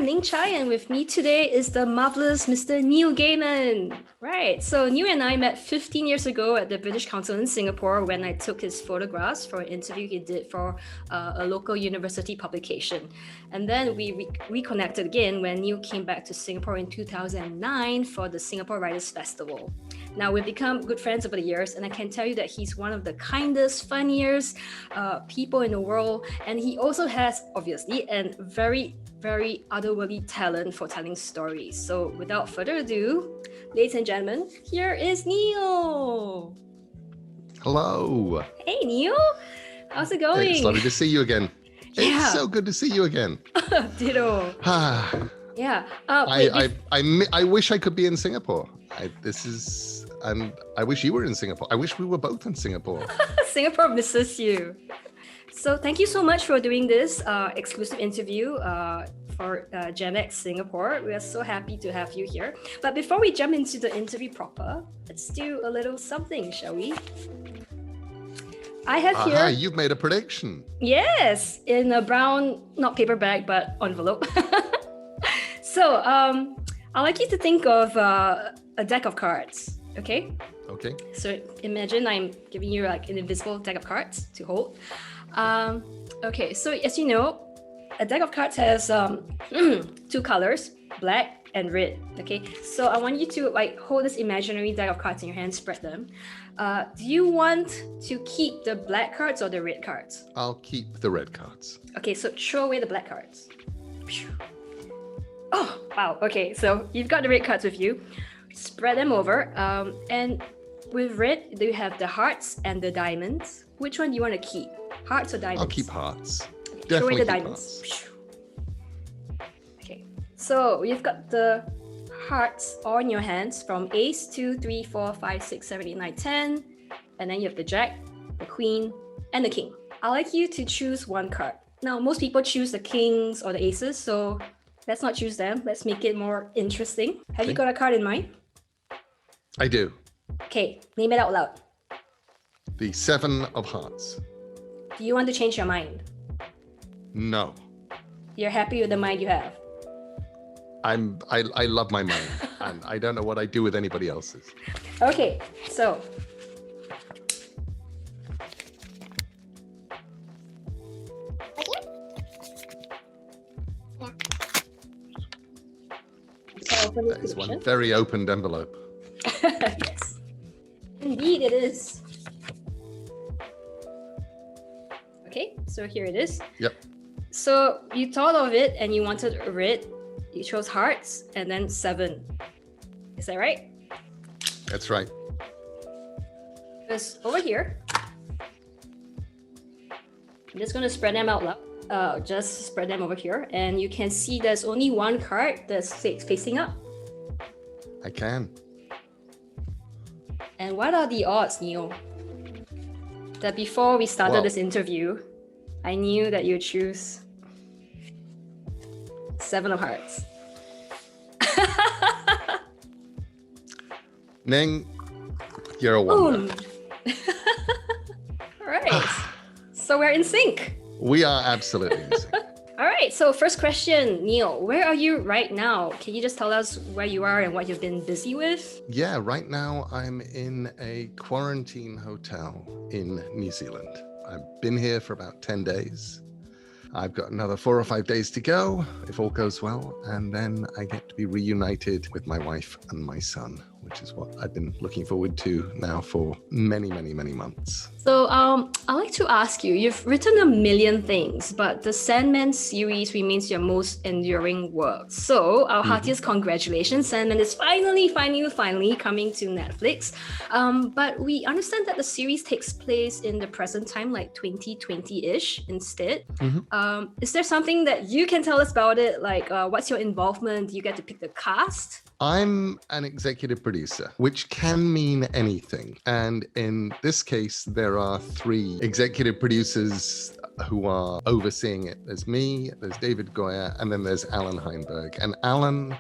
I'm Ning Cai, and with me today is the marvelous Mr. Neil Gaiman. Right, so Neil and I met 15 years ago at the British Council in Singapore when I took his photographs for an interview he did for a local university publication. And then we reconnected again when Neil came back to Singapore in 2009 for the Singapore Writers Festival. Now, we've become good friends over the years, and I can tell you that he's one of the kindest, funniest people in the world. And he also has, obviously, a very otherworldly talent for telling stories. So without further ado, ladies and gentlemen, here is Neil. Hello. Hey, Neil. How's it going? It's lovely to see you again. Yeah. It's so good to see you again. Ditto. Yeah. I wish I could be in Singapore. I wish you were in Singapore. I wish we were both in Singapore. Singapore misses you. So thank you so much for doing this exclusive interview for Gen X Singapore. We are so happy to have you here. But before we jump into the interview proper, let's do a little something, shall we? I have here... You've made a prediction. Yes, in a brown, not paper bag, but envelope. So I'd like you to think of a deck of cards, okay? Okay. So imagine I'm giving you like an invisible deck of cards to hold. Okay, so as you know, a deck of cards has two colors, black and red. Okay, so I want you to like hold this imaginary deck of cards in your hand, spread them. Do you want to keep the black cards or the red cards? I'll keep the red cards. Okay, so throw away the black cards. Oh, wow. Okay, so you've got the red cards with you. Spread them over. And with red, you have the hearts and the diamonds. Which one do you want to keep? Hearts or diamonds? I'll keep hearts. Throw away Definitely the keep diamonds. hearts. Okay, so you've got the hearts on your hands from ace, 2, 3, 4, 5, 6, 7, 8, 9, 10. And then you have the jack, the queen, and the king. I'd like you to choose one card. Now, most people choose the kings or the aces, so let's not choose them. Let's make it more interesting. Have you got a card in mind? I do. Okay, name it out loud. The 7 of hearts. Do you want to change your mind? No. You're happy with the mind you have? I love my mind, and I don't know what I do with anybody else's. Okay, so That is one very opened envelope. Yes, indeed it is. Okay, so here it is. Yep. So you thought of it and you wanted red. You chose hearts and then 7. Is that right? That's right. Because over here, I'm just going to spread them out loud. Just spread them over here, and you can see there's only one card that's facing up. I can. And what are the odds, Neil, that before we started this interview, I knew that you'd choose 7 of hearts? Ning, you're a wonder. All right. So we're in sync. We are absolutely in sync. All right. So first question, Neil, where are you right now? Can you just tell us where you are and what you've been busy with? Yeah, right now I'm in a quarantine hotel in New Zealand. I've been here for about 10 days. I've got another 4 or 5 days to go, if all goes well, and then I get to be reunited with my wife and my son, which is what I've been looking forward to now for many months. So I'd like to ask you, you've written a million things, but the Sandman series remains your most enduring work. So our heartiest congratulations, Sandman is finally coming to Netflix. But we understand that the series takes place in the present time, like 2020-ish instead. Is there something that you can tell us about it? Like, what's your involvement? Do you get to pick the cast? I'm an executive producer, which can mean anything. And in this case, there are 3 executive producers who are overseeing it. There's me, there's David Goyer, and then there's Alan Heinberg. And Alan,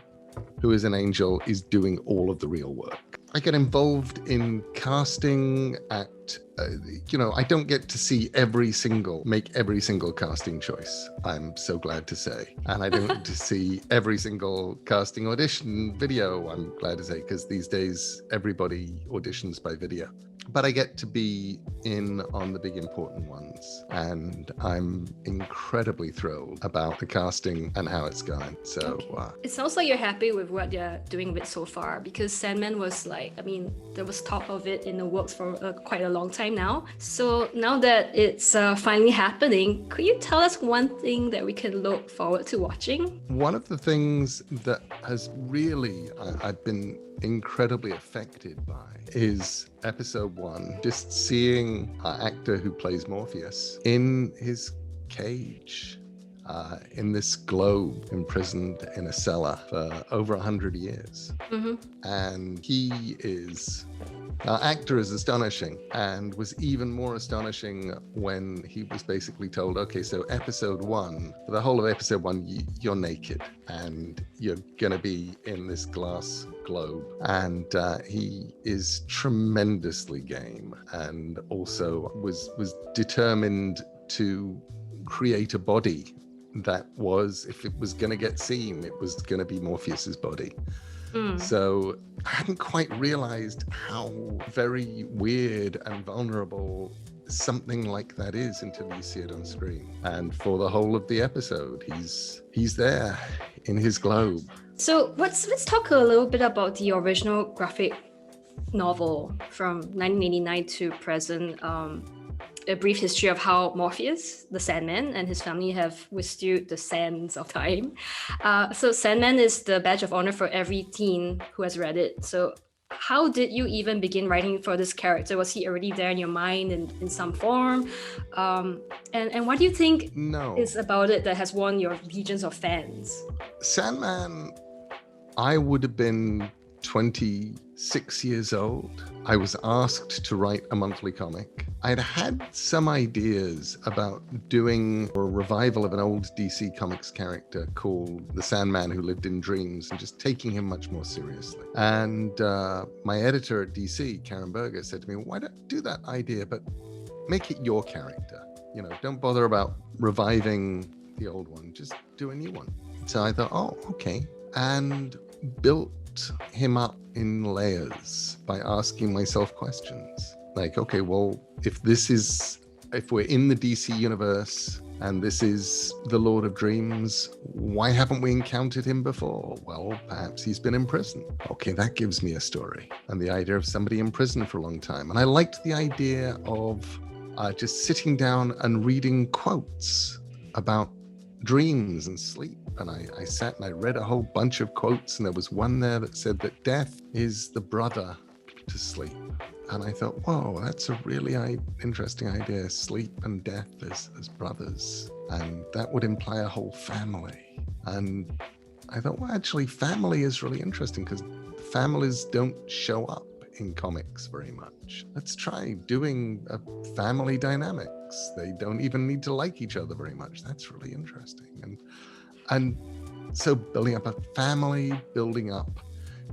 who is an angel, is doing all of the real work. I get involved in casting at, I don't get to make every single casting choice, I'm so glad to say. And I don't get to see every single casting audition video, I'm glad to say, because these days everybody auditions by video. But I get to be in on the big important ones, and I'm incredibly thrilled about the casting and how it's going. So it sounds like you're happy with what you're doing with so far, because Sandman was there was talk of it in the works for quite a long time now. So now that it's finally happening, could you tell us one thing that we can look forward to watching? One of the things that has really I've been incredibly affected by is episode 1, just seeing our actor who plays Morpheus in his cage, in this globe, imprisoned in a cellar for over 100 years. Mm-hmm. And our actor is astonishing, and was even more astonishing when he was basically told, okay, so episode 1, for the whole of episode 1, you're naked and you're gonna be in this glass globe. And he is tremendously game, and also was determined to create a body that was, if it was gonna get seen, it was gonna be Morpheus's body. So I hadn't quite realized how very weird and vulnerable something like that is until you see it on screen. And for the whole of the episode, he's there in his globe. So let's talk a little bit about the original graphic novel from 1989 to present. A brief history of how Morpheus, the Sandman, and his family have withstood the sands of time. So Sandman is the badge of honor for every teen who has read it. So how did you even begin writing for this character? Was he already there in your mind in some form? And what do you think is about it that has won your legions of fans? Sandman, I would have been 26 years old. I was asked to write a monthly comic. I'd had some ideas about doing a revival of an old DC Comics character called the Sandman Who Lived in Dreams, and just taking him much more seriously. And my editor at DC, Karen Berger, said to me, why don't do that idea, but make it your character. Don't bother about reviving the old one, just do a new one. So I thought, oh, okay. And built him up in layers by asking myself questions like, okay, well, if we're in the DC universe and this is the Lord of Dreams, why haven't we encountered him before? Well, perhaps he's been in prison. Okay, that gives me a story, and the idea of somebody in prison for a long time. And I liked the idea of just sitting down and reading quotes about dreams and sleep. And I sat and I read a whole bunch of quotes, and there was one there that said that death is the brother to sleep. And I thought, whoa, that's a really interesting idea. Sleep and death as brothers. And that would imply a whole family. And I thought, well, actually, family is really interesting because families don't show up in comics very much. Let's try doing a family dynamics. They don't even need to like each other very much. That's really interesting. And so building up a family, building up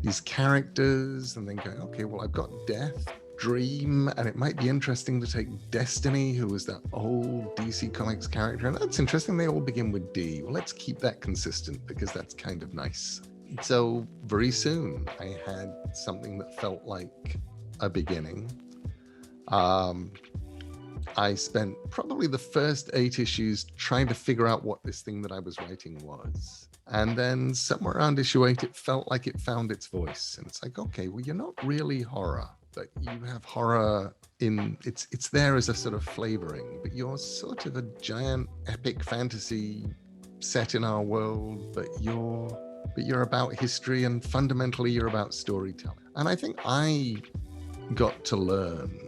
these characters, and then going, okay, well, I've got death, dream, and it might be interesting to take Destiny, who was that old DC Comics character, and that's interesting. They all begin with D. Well, let's keep that consistent because that's kind of nice. So very soon I had something that felt like a beginning. I spent probably the first 8 issues trying to figure out what this thing that I was writing was. And then somewhere around issue 8, it felt like it found its voice. And it's like, okay, well, you're not really horror, but you have horror it's there as a sort of flavoring, but you're sort of a giant epic fantasy set in our world, but you're about history, and fundamentally you're about storytelling. And I think I got to learn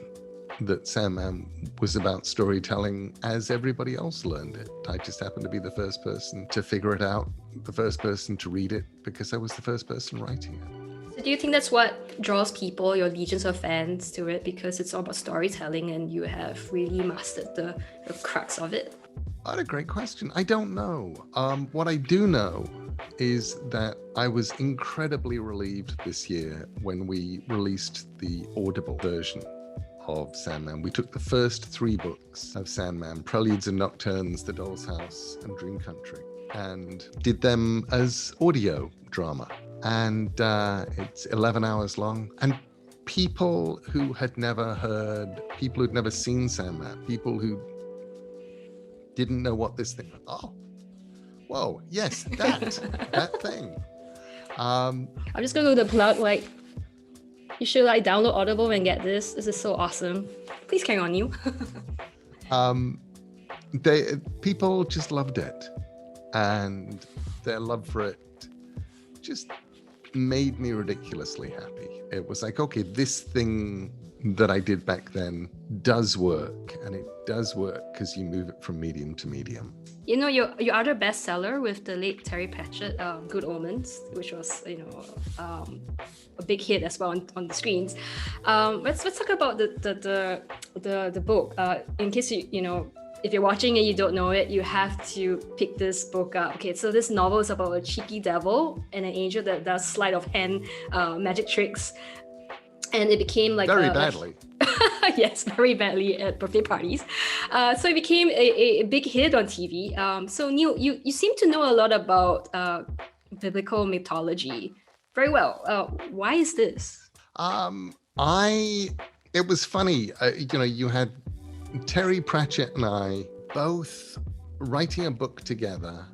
that Sandman was about storytelling as everybody else learned it. I just happened to be the first person to figure it out, the first person to read it, because I was the first person writing it. So do you think that's what draws people, your legions of fans, to it, because it's all about storytelling and you have really mastered the crux of it? What a great question. I don't know. What I do know is that I was incredibly relieved this year when we released the Audible version of Sandman. We took the first 3 books of Sandman, Preludes and Nocturnes, The Doll's House, and Dream Country, and did them as audio drama. And it's 11 hours long. And people who had never heard, people who'd never seen Sandman, people who didn't know what this thing, oh, whoa, yes, that thing. I'm just gonna do the plug, like, you should like download Audible and get this. This is so awesome. Please carry on, you. People just loved it, and their love for it just made me ridiculously happy. It was like, okay, this thing that I did back then does work, and it does work because you move it from medium to medium. You know, your other bestseller with the late Terry Pratchett, Good Omens, which was, you know, a big hit as well on the screens. Let's talk about the book. In case you know, if you're watching and you don't know it, you have to pick this book up. Okay, so this novel is about a cheeky devil and an angel that does sleight of hand magic tricks, and it became like very badly. Yes, very badly at birthday parties. So it became a big hit on TV. So Neil, you seem to know a lot about biblical mythology very well. Why is this? It was funny. You know, you had Terry Pratchett and I both writing a book together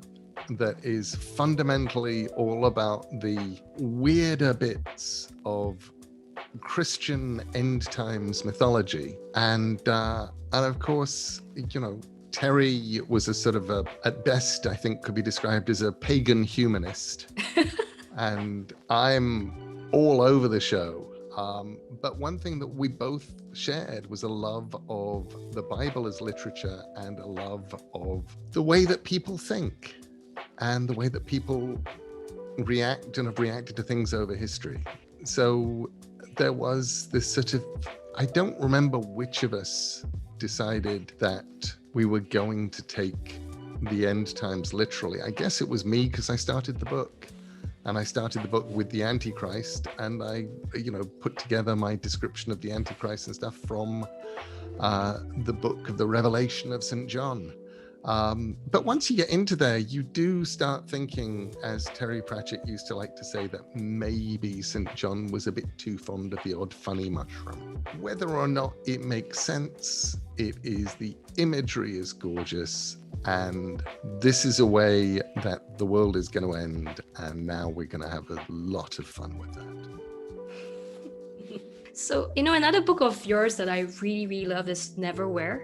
that is fundamentally all about the weirder bits of Christian end times mythology, and of course, you know, Terry was a sort of at best, I think, could be described as a pagan humanist, and I'm all over the show. But one thing that we both shared was a love of the Bible as literature and a love of the way that people think and the way that people react and have reacted to things over history. So there was this sort of, I don't remember which of us decided that we were going to take the end times literally. I guess it was me, because I started the book. And I started the book with the Antichrist, and I, you know, put together my description of the Antichrist and stuff from the book of the Revelation of St. John. But once you get into there, you do start thinking, as Terry Pratchett used to like to say, that maybe St. John was a bit too fond of the odd funny mushroom. Whether or not it makes sense, it is, the imagery is gorgeous, and this is a way that the world is going to end, and now we're going to have a lot of fun with that. So, you know, another book of yours that I really, really love is Neverwhere.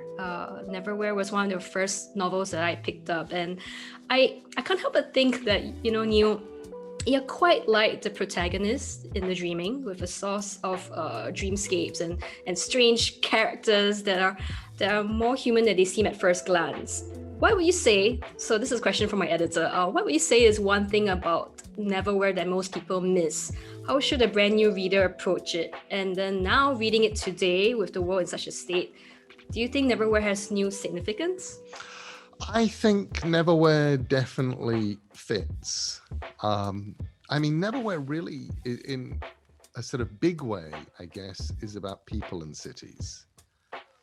Neverwhere was one of the first novels that I picked up, and I can't help but think that, you know, Neil, you're quite like the protagonist in The Dreaming, with a source of dreamscapes and strange characters that are more human than they seem at first glance. What would you say, so this is a question from my editor, what would you say is one thing about Neverwhere that most people miss? How should a brand new reader approach it? And then now reading it today with the world in such a state, do you think Neverwhere has new significance? I think Neverwhere definitely fits. I mean, Neverwhere really, in a sort of big way, I guess, is about people and cities.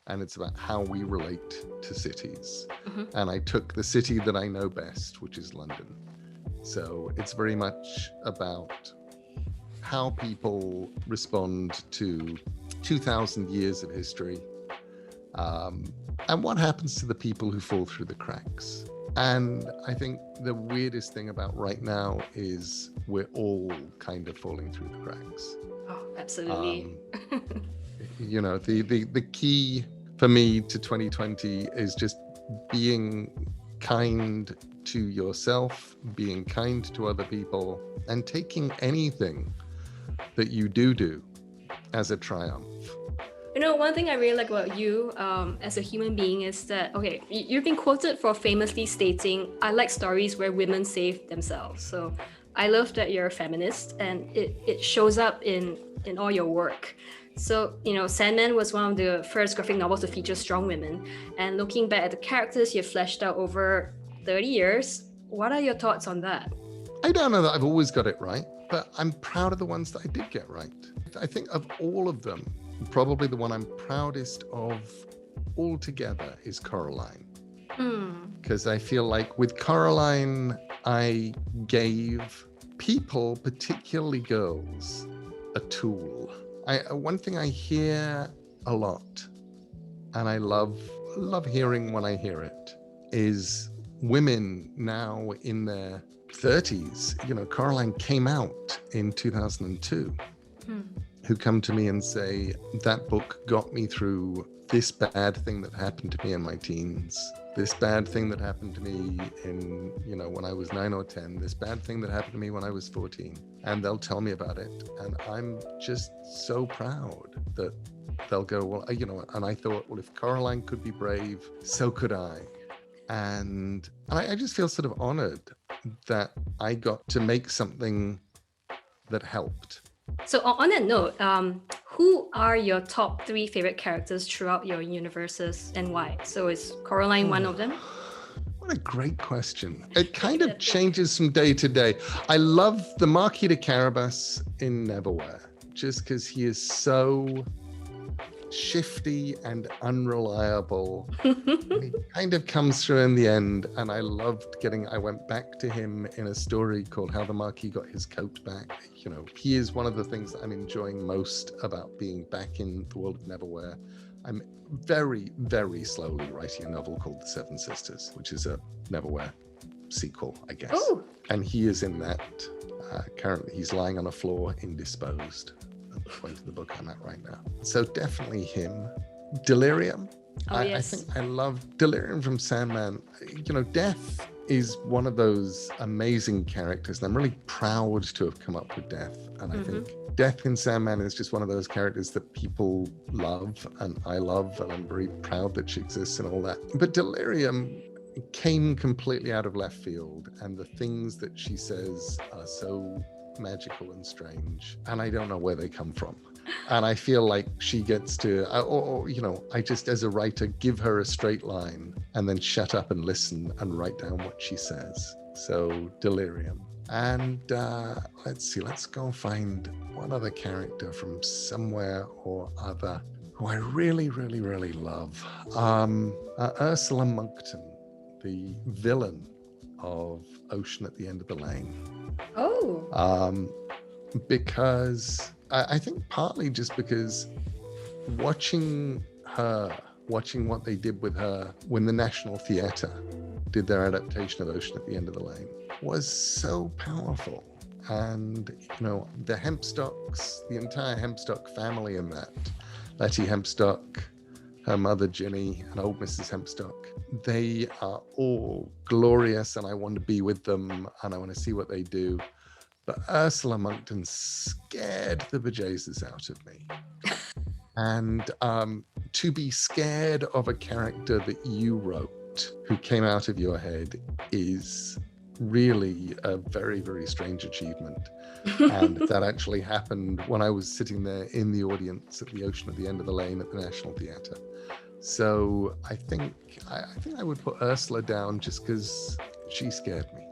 And it's about how we relate to cities. Mm-hmm. And I took the city that I know best, which is London. So it's very much about how people respond to 2,000 years of history, and what happens to the people who fall through the cracks. And I think the weirdest thing about right now is we're all kind of falling through the cracks. Oh, absolutely. You know, the key for me to 2020 is just being kind to yourself, being kind to other people, and taking anything that you do as a triumph. You know, one thing I really like about you as a human being is that, okay, you've been quoted for famously stating, I like stories where women save themselves. So I love that you're a feminist, and it shows up in all your work. So, you know, Sandman was one of the first graphic novels to feature strong women. And looking back at the characters you've fleshed out over 30 years, what are your thoughts on that? I don't know that I've always got it right, but I'm proud of the ones that I did get right. I think of all of them, probably the one I'm proudest of altogether is Coraline. Because I feel like with Coraline, I gave people, particularly girls, a tool. One thing I hear a lot, and I love hearing when I hear it, is women now in their 30s. Coraline came out in 2002, who come to me and say, that book got me through this bad thing that happened to me in my teens, this bad thing that happened to me in, when I was 9 or 10, this bad thing that happened to me when I was 14. And they'll tell me about it. And I'm just so proud that they'll go, well, and I thought, well, if Coraline could be brave, so could I. And I just feel sort of honored that I got to make something that helped. So on that note, who are your top 3 favorite characters throughout your universes and why? So is Coraline one of them? What a great question. It kind of changes from day to day. I love the Marquis de Carabas in Neverwhere, just because he is so shifty and unreliable. He kind of comes through in the end, and I went back to him in a story called How the Marquis Got His Coat Back. He is one of the things that I'm enjoying most about being back in the world of Neverwhere. I'm very, very slowly writing a novel called The Seven Sisters, which is a Neverwhere sequel, I guess. Ooh. And he is in that. Currently, he's lying on a floor, indisposed. At the point of the book I'm at right now. So definitely him. Delirium. Yes. I think I love Delirium from Sandman. Death is one of those amazing characters, and I'm really proud to have come up with Death. And I think Death in Sandman is just one of those characters that people love, and I love, and I'm very proud that she exists and all that. But Delirium came completely out of left field, and the things that she says are so magical and strange, and I don't know where they come from. And I feel like she gets to, I just, as a writer, give her a straight line and then shut up and listen and write down what she says. So Delirium. And let's go find one other character from somewhere or other who I really, really, really love. Ursula Monkton, the villain of Ocean at the End of the Lane. Because I think partly just because watching what they did with her when the National Theatre did their adaptation of Ocean at the End of the Lane was so powerful. And, the Hempstocks, the entire Hempstock family in that, Letty Hempstock, her mother Ginny, and old Mrs. Hempstock, they are all glorious, and I want to be with them, and I want to see what they do. But Ursula Monkton scared the bejesus out of me. And to be scared of a character that you wrote, who came out of your head, is really a very, very strange achievement. And that actually happened when I was sitting there in the audience at the Ocean at the End of the Lane at the National Theatre. So I think I would put Ursula down just because she scared me.